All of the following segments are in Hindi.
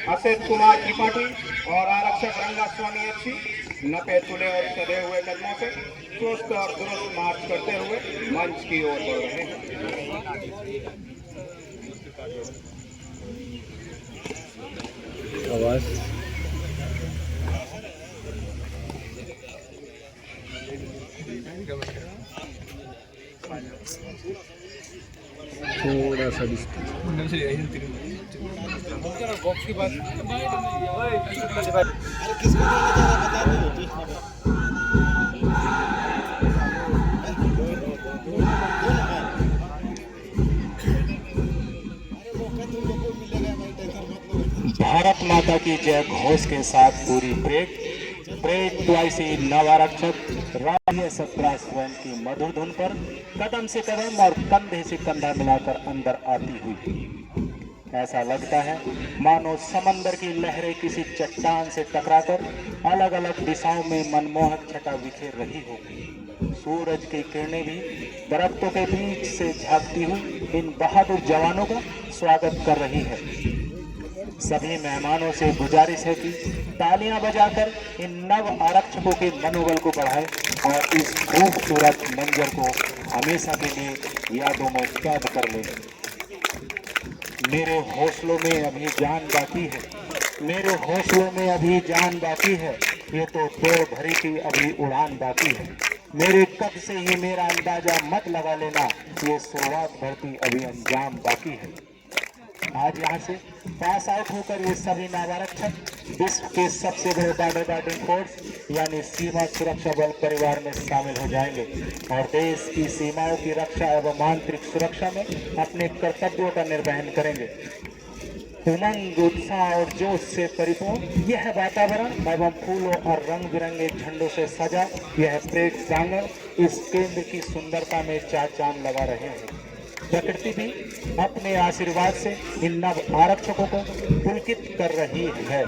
असित कुमार त्रिपाठी और आरक्षक रंगा स्वामी अच्छी नपे तुले और सधे हुए कदमों से चुस्त और दुरुस्त मार्च करते हुए मंच की ओर बढ़ रहे हैं। आवाज थोड़ा सा बॉक्स के पास अरे किसको बता दो। भारत माता की जय घोष के साथ पूरी परेड ट्वाइसी नव आरक्षक राष्ट्रीय सत्रा स्वयं की मधुर धुन पर कदम से कदम और कंधे से कंधा मिलाकर अंदर आती हुई ऐसा लगता है मानो समंदर की लहरें किसी चट्टान से टकराकर अलग अलग दिशाओं में मनमोहक छटा बिखेर रही हो। सूरज की किरणें भी दरख्तों के बीच से झांकती हुई इन बहादुर जवानों का स्वागत कर रही है। सभी मेहमानों से गुजारिश है कि तालियां बजाकर इन नव आरक्षकों के मनोबल को बढ़ाएं और इस खूबसूरत मंजर को हमेशा के लिए यादों में कैद कर लें। मेरे हौसलों में अभी जान बाकी है, मेरे हौसलों में अभी जान बाकी है, ये तो दौड़ भरी की अभी उड़ान बाकी है। मेरे कद से ही मेरा अंदाजा मत लगा लेना, ये शुरुआत भरती अभी अंजाम बाकी है। आज यहाँ से पास आउट होकर ये सभी नावारक्षक विश्व के सबसे बड़े बॉर्डर गार्डिंग फोर्स यानी सीमा सुरक्षा बल परिवार में शामिल हो जाएंगे और देश की सीमाओं की रक्षा एवं आंतरिक सुरक्षा में अपने कर्तव्यों का निर्वहन करेंगे। उमंग, उत्साह और जोश से परिपूर्ण यह वातावरण एवं फूलों और रंग बिरंगे झंडों से सजा यह परेड प्रांगण इस केंद्र की सुंदरता में चार चांद लगा रहे हैं। प्रकृति भी अपने आशीर्वाद से इन नव आरक्षकों को पुलकित कर रही है।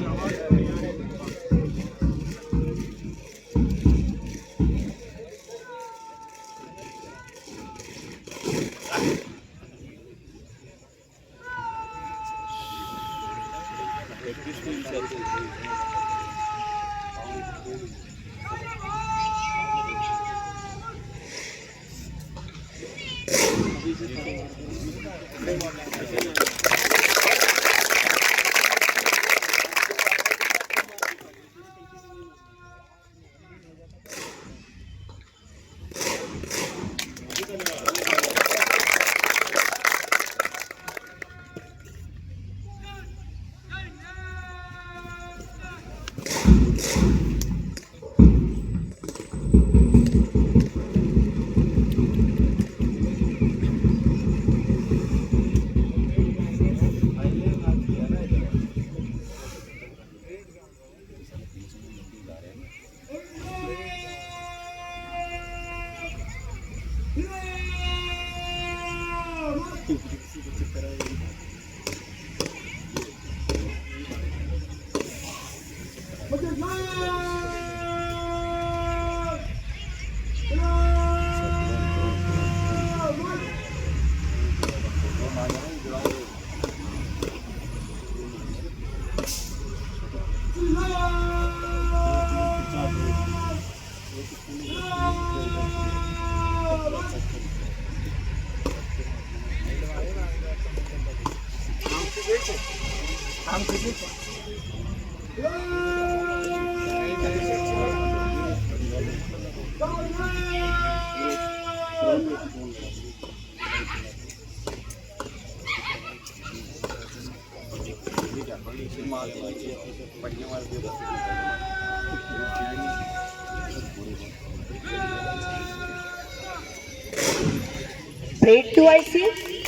परेड ट्वाइसी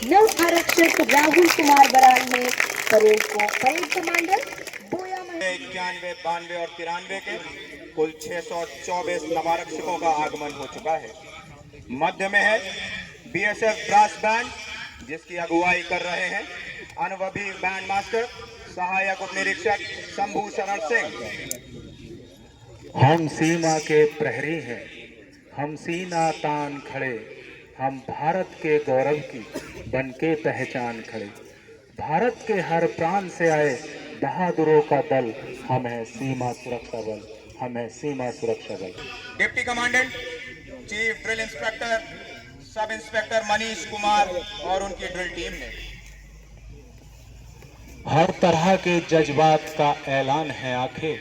नव आरक्षक राहुल कुमार बराल ने परेड को परेड कमांडर 91, 92 और 93 के कुल 624 नवारक्षकों का आगमन हो चुका है। मध्य में है बीएसएफ ब्रास बैंड जिसकी अगुवाई कर रहे हैं अनुभवी बैंड मास्टर सहायक उप निरीक्षक शंभू शरण सिंह। हम सीमा के प्रहरी हैं, हम सीना तान खड़े, हम भारत के गौरव की बन के पहचान खड़े। भारत के हर प्रांत से आए बहादुरों का दल, हम है सीमा सुरक्षा बल, हम है सीमा सुरक्षा बल। Deputy commandant chief drill inspector sub inspector Manish Kumar और उनकी ड्रिल टीम ने हर तरह के जज्बात का ऐलान है आंखें,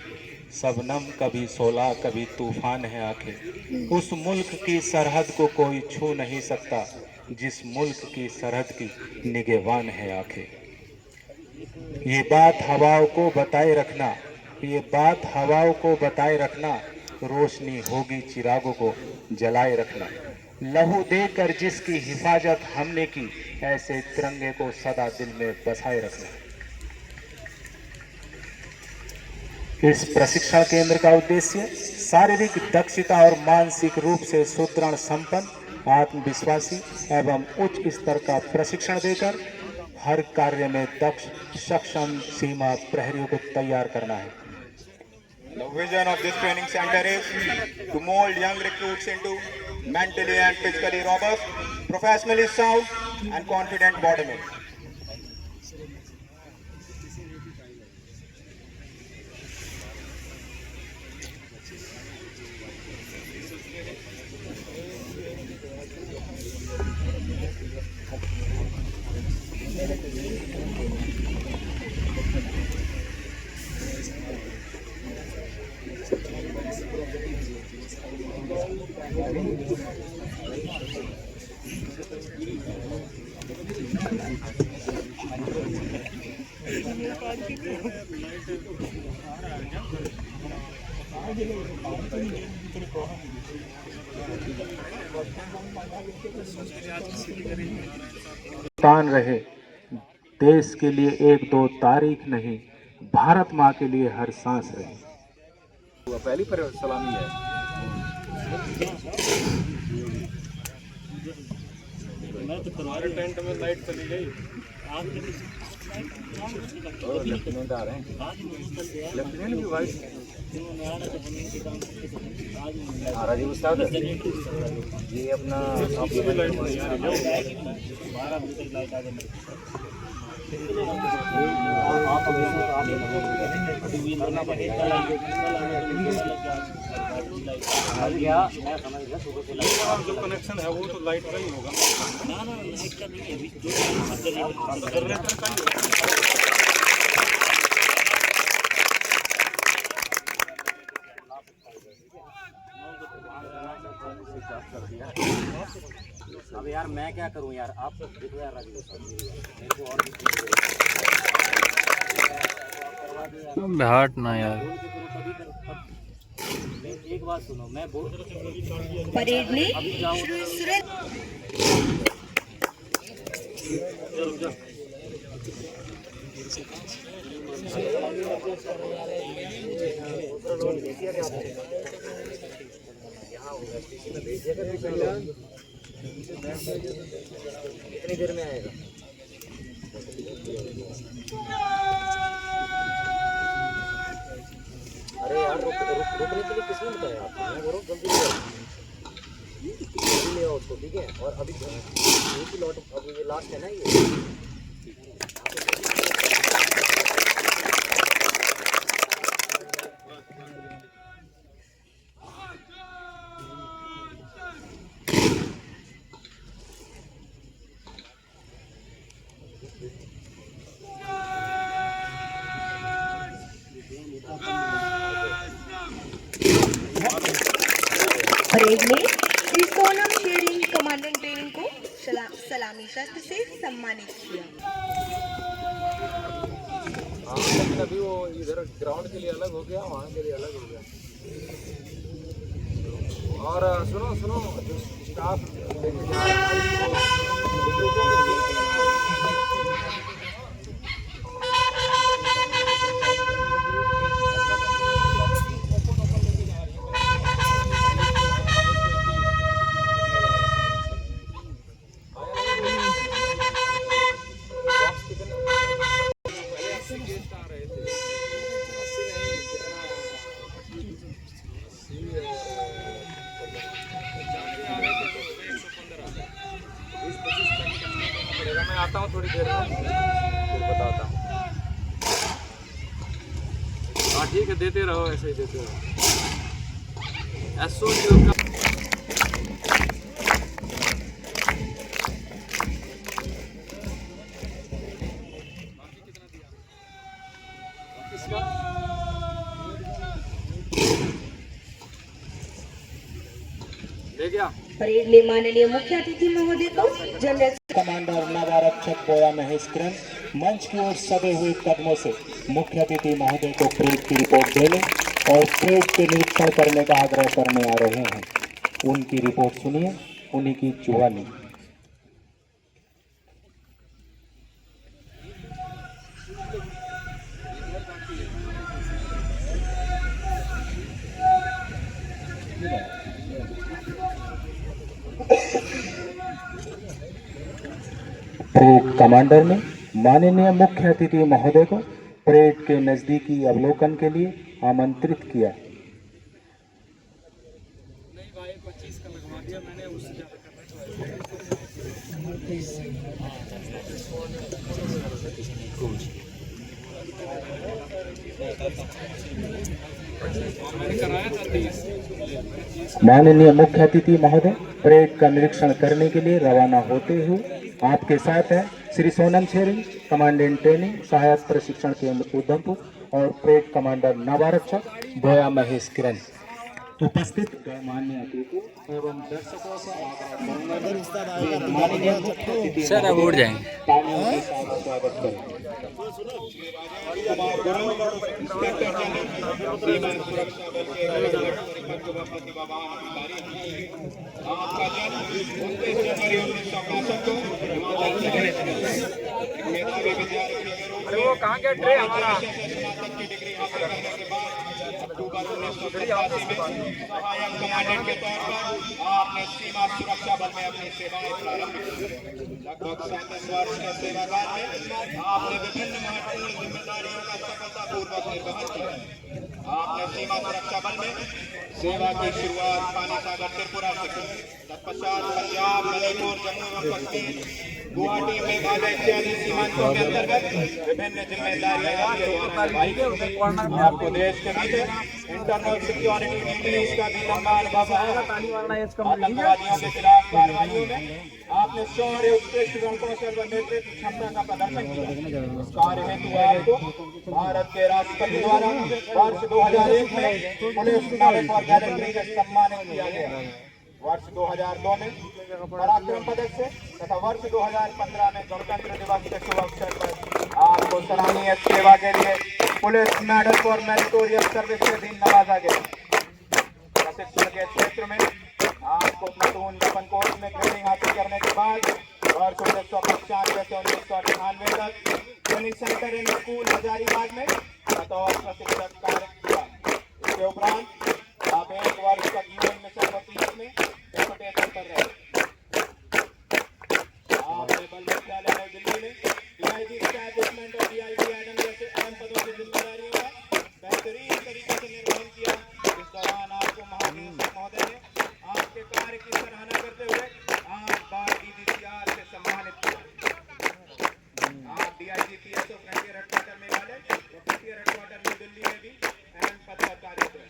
शबनम कभी शोला कभी तूफान है आंखें। उस मुल्क की सरहद को कोई छू नहीं सकता, जिस मुल्क की सरहद की निगहबान है आंखें। ये बात हवाओं को बताए रखना, ये बात हवाओं को बताए रखना, रोशनी होगी चिरागों को जलाए रखना। लहू देकर जिसकी हिफाजत हमने की, ऐसे तिरंगे को सदा दिल में बसाए रखना। इस प्रशिक्षण केंद्र का उद्देश्य शारीरिक दक्षता और मानसिक रूप से सुदृढ़, संपन्न, आत्मविश्वासी एवं उच्च स्तर का प्रशिक्षण देकर हर कार्य में दक्ष, सक्षम सीमा प्रहरियों को तैयार करना है। The vision of this training center is to mold young recruits into mentally and physically robust, professionally sound and confident bordermen. तान रहे देश के लिए एक दो तारीख नहीं, भारत माँ के लिए हर सांस रहे। पहली पर सलामी है। हमारे टेंट में लाइट चली गई। लेफ्टिनेंट आ रहे हैं, लेफ्टिनेंट भी वाइस राजीव उस्ताद ये अपना जो कनेक्शन है वो तो लाइट का ही होगा ना। लाइट का नहीं है, जनरेटर का ही होगा। अब यार मैं क्या करूं यार, आप देखो यार राजीव मेरे को और हट ना यार। एक बात सुनो, मैं परेड में कितनी देर में आएगा? अरे यार रुकने के लिए किसने बताया आपको? मैं बोल रहा हूँ जल्दी ले आओ उसको, ठीक है? और अभी एक ही लॉट, अब ये लास्ट है ना ये। परेड में श्री सोनम शेरिंग कमांडेंट ट्रेनिंग को सलामी शस्त्र से सम्मानित किया। हाँ, लेकिन अभी वो इधर ग्राउंड के लिए अलग हो गया, वहाँ के लिए अलग हो गया। और सुनो सुनो, जो स्टाफ लेके जा रहा है हाँ ठीक है, देते रहो, ऐसे ही देते रहो। SO का ले गया। परेड में माननीय मुख्य अतिथि महोदय को जनरल कमांडर नवारक्षक बोया महेश किरण मंच की ओर सदे हुए कदमों से मुख्य अतिथि महोदय को परेड की रिपोर्ट देने और परेड के निरीक्षण करने का आग्रह करने आ रहे हैं। उनकी रिपोर्ट सुनिए, उन्हीं की जुबानी। परेड कमांडर ने माननीय मुख्य अतिथि महोदय को परेड के नजदीकी अवलोकन के लिए आमंत्रित किया। नहीं भाई 25 का लगवा दिया मैंने, उससे ज़्यादा मैंने कराया था 30। माननीय मुख्य अतिथि महोदय परेड का निरीक्षण करने के लिए रवाना होते हुए आपके साथ है श्री सोनम छेरिंग, कमांडेंट ट्रेनिंग सहायक प्रशिक्षण केंद्र उधमपुर और परेड कमांडर नवारक्षक बोया महेश किरण। उपस्थित गणमान्य अतिथि एवं दर्शकों से आग्रह करूंगा कि माननीय मुख्य अतिथि सर अब उड़ जाएंगे। तालियों के साथ स्वागत करें। सीमा सुरक्षा बल के प्रतिभावान अधिकारी हैं। आपका जन्म 29 जनवरी 1959 को हिमाचल प्रदेश में मेधावी विद्यार्थी के रूप में वो कहाँ गया ट्रे हमारा? स्नातक की डिग्री हासिल करने के बाद अक्टूबर 1985 में सहायक कमांडेंट के तौर पर आपने सीमा सुरक्षा बल में अपनी सेवाएं प्रारंभ की। लगभग 37 वर्ष के सेवाकाल में आपने विभिन्न महत्वपूर्ण जिम्मेदारियों का सफलतापूर्वक निर्वहन किया। आपने सीमा सुरक्षा बल में सेवा की शुरुआत पानीसागर त्रिपुरा से की। तत्पश्चात पंजाब, मणिपुर, जम्मू एवं कश्मीर, गुवाहाटी, मेघालय इत्यादि सीमांतों के अंतर्गत विभिन्न जिम्मेदारियां निभाई। आपको देश के भीतर इंटरनल सिक्योरिटी ड्यूटीज का भी लंबा अनुभव है। आतंकवादियों के खिलाफ कार्रवाइयों में आपने शौर्य, उत्कृष्ट रणकौशल व नेतृत्व क्षमता का प्रदर्शन किया। इस कार्य हेतु आपको भारत के राष्ट्रपति द्वारा वर्ष 2001 में पुलिस मेडल फॉर गैलेंट्री से सम्मानित किया गया। वर्ष 2002 में पराक्रम पदक से तथा वर्ष 2015 में गणतंत्र दिवस के शुभ अवसर पर आपको सराहनीय सेवा के लिए police medal for meritorious service से भी नवाजा गया। प्रशिक्षण के क्षेत्र में आपको प्लाटून वेपन कोर्स में ट्रेनिंग हासिल करने के बाद वर्ष 1995 से 1998 तक training centre and school Hazaribagh में बतौर प्रशिक्षक कार्य किया। इसके उपरांत आप 1 वर्ष तक यूएन मिशन 30 में डेपुटेशन पर रहे। आपने बल मुख्यालय नई दिल्ली में डीआईजी एस्टैब्लिशमेंट और डीआईजी एडम जैसे अहम पदों की जिम्मेदारियों का बेहतरीन तरीके से निर्वहन किया। इस दौरान आपको महानिदेशक महोदय ने आपके कार्य की सराहना करते हुए आप बार डीजीसीआर से सम्मानित किया। आप DIG PSO frontier headquarter Meghalaya और फ्रंटियर हेडक्वार्टर न्यू दिल्ली में भी अहम पद पर कार्यरत रहे।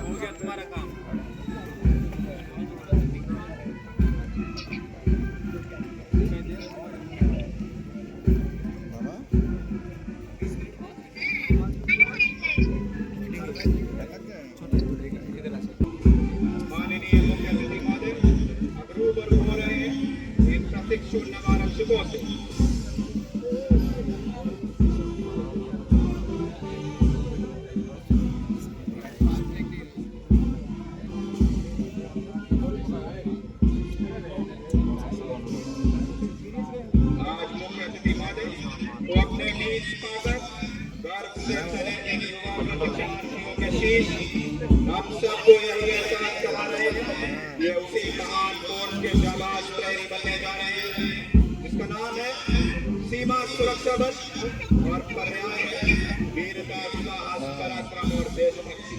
हो गया तुम्हारा काम। माननीय मुख्य अतिथि महोदय अब रूबरू हो रहे हैं इन प्रशिक्षु नवारक्षकों से। आज मुख्य अतिथि महोदय को अपने नीच पाकर गर्व से चले इन युवा विद्यार्थियों के शीश हम सबको यही एहसास करा रहे हैं ये उसी महान कोर्स के जाबाज प्रहरी बनने जा रहे हैं जिसका नाम है सीमा सुरक्षा बल और पर्याय है वीरता साहस पराक्रम और देशभक्ति।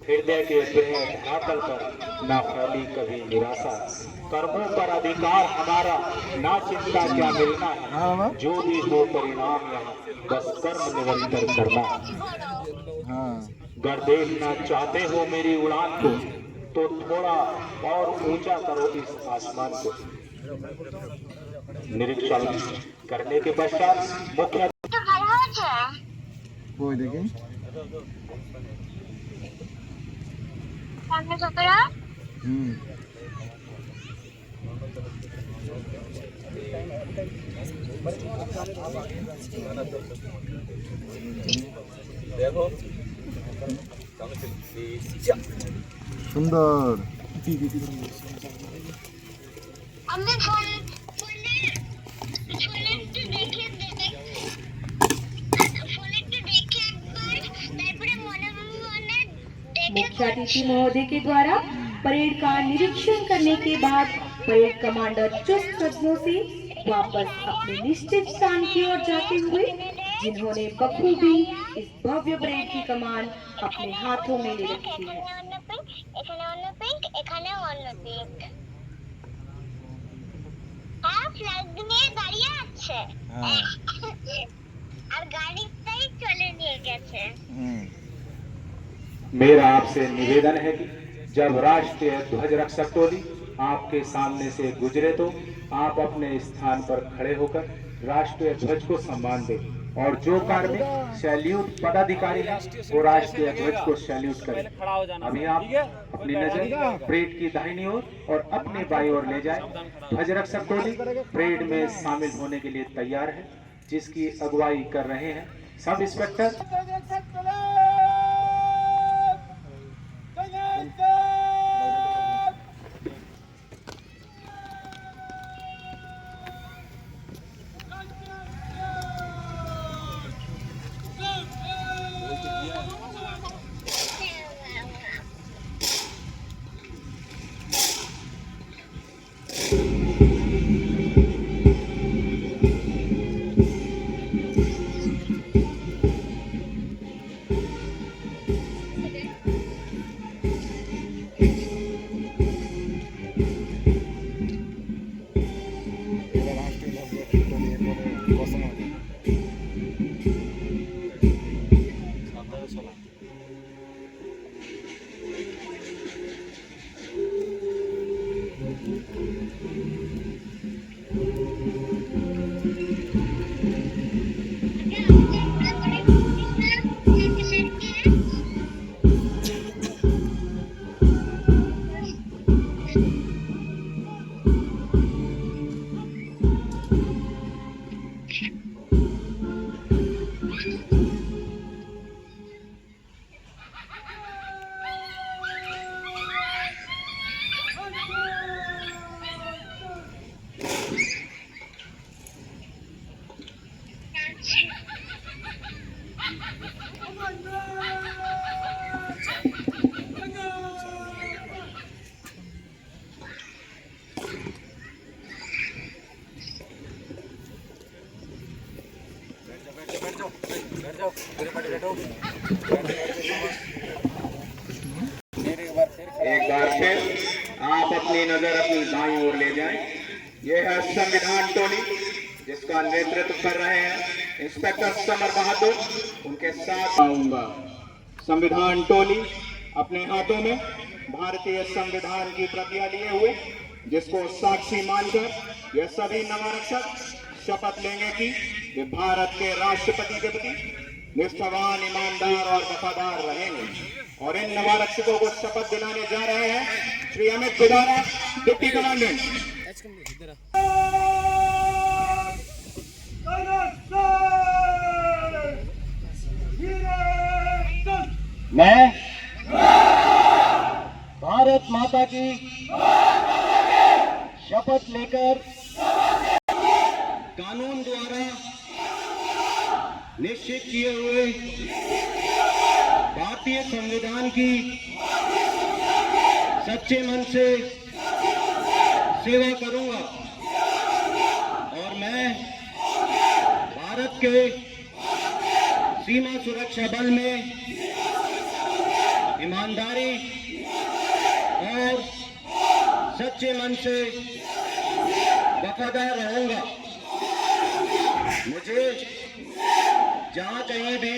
हृदय के गृह धरातल पर ना फैली कभी निराशा, कर्मों पर अधिकार हमारा, ना चिंता क्या मिलना है, जो भी हो परिणाम यहाँ बस कर्म निरंतर करना है। अगर देखना चाहते हो मेरी उड़ान को तो थोड़ा और ऊंचा करो इस आसमान को। निरीक्षण करने के पश्चात मुख्य वो देखें देखो सुंदर हमने फोन একটু দেখে একবার তারপরে মনে দেখে मुख्यातिथि महोदय के द्वारा परेड का निरीक्षण करने के बाद परेड कमांडर चुस्त कदमों से वापस अपने निश्चित स्थान की ओर जाते हुए, जिन्होंने बखूबी इस भव्य परेड की कमान अपने हाथों में ले रखी है। এখানে অন্য পিঙ্ক এখানে অন্য পিঙ্ক হ্যাঁ ফ্ল্যাগ নিয়ে দাঁড়িয়ে আছে আর গাড়িটাই চলে নিয়ে গেছে। मेरा आपसे निवेदन है कि जब राष्ट्रीय ध्वज रक्षक टोली आपके सामने से गुजरे तो आप अपने स्थान पर खड़े होकर राष्ट्रीय ध्वज को सम्मान दें और जो कार्मिक सैल्यूट पदाधिकारी हैं वो राष्ट्रीय ध्वज को सैल्यूट करें। अभी आप अपनी नजर परेड की दाहिनी ओर और अपने बाईं ओर ले जाएं। ध्वज रक्षक टोली परेड में शामिल होने के लिए तैयार है, जिसकी अगुवाई कर रहे हैं सब इंस्पेक्टर एक बार फिर आप अपनी नजर अपनी दाईं ओर ले जाएं। यह है संविधान टोली जिसका नेतृत्व कर रहे हैं इंस्पेक्टर समर बहादुर। उनके साथ आऊंगा। संविधान टोली अपने हाथों में भारतीय संविधान की प्रतियां लिए हुए, जिसको साक्षी मानकर यह सभी नवारक्षक शपथ लेंगे कि वे भारत के राष्ट्रपति के प्रति निष्ठावान, ईमानदार और वफादार रहेंगे। और इन नवारक्षकों को शपथ दिलाने जा रहे हैं श्री अमित गुदारा, डिप्टी कमांडेंट। मैं भारत माता की शपथ लेकर कानून द्वारा निश्चित किए हुए भारतीय संविधान की सच्चे मन से सेवा करूंगा और मैं भारत के सीमा सुरक्षा बल में ईमानदारी और सच्चे मन से वफादार रहूंगा। मुझे जहां कहीं भी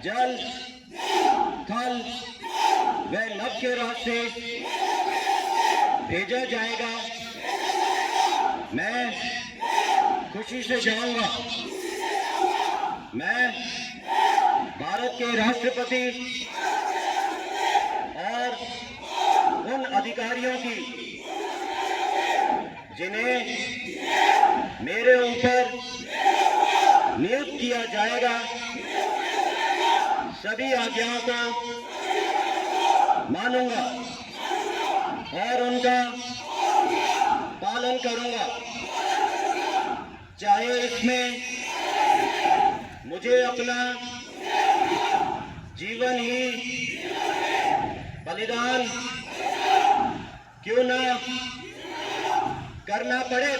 जल, थल व नभ के रास्ते भेजा जाएगा, मैं खुशी से जाऊंगा। मैं भारत के राष्ट्रपति और उन अधिकारियों की जिन्हें मेरे ऊपर नियुक्त किया जाएगा, सभी आज्ञाओं को मानूंगा और उनका पालन करूंगा, चाहे इसमें मुझे अपना जीवन ही बलिदान क्यों ना करना पड़े।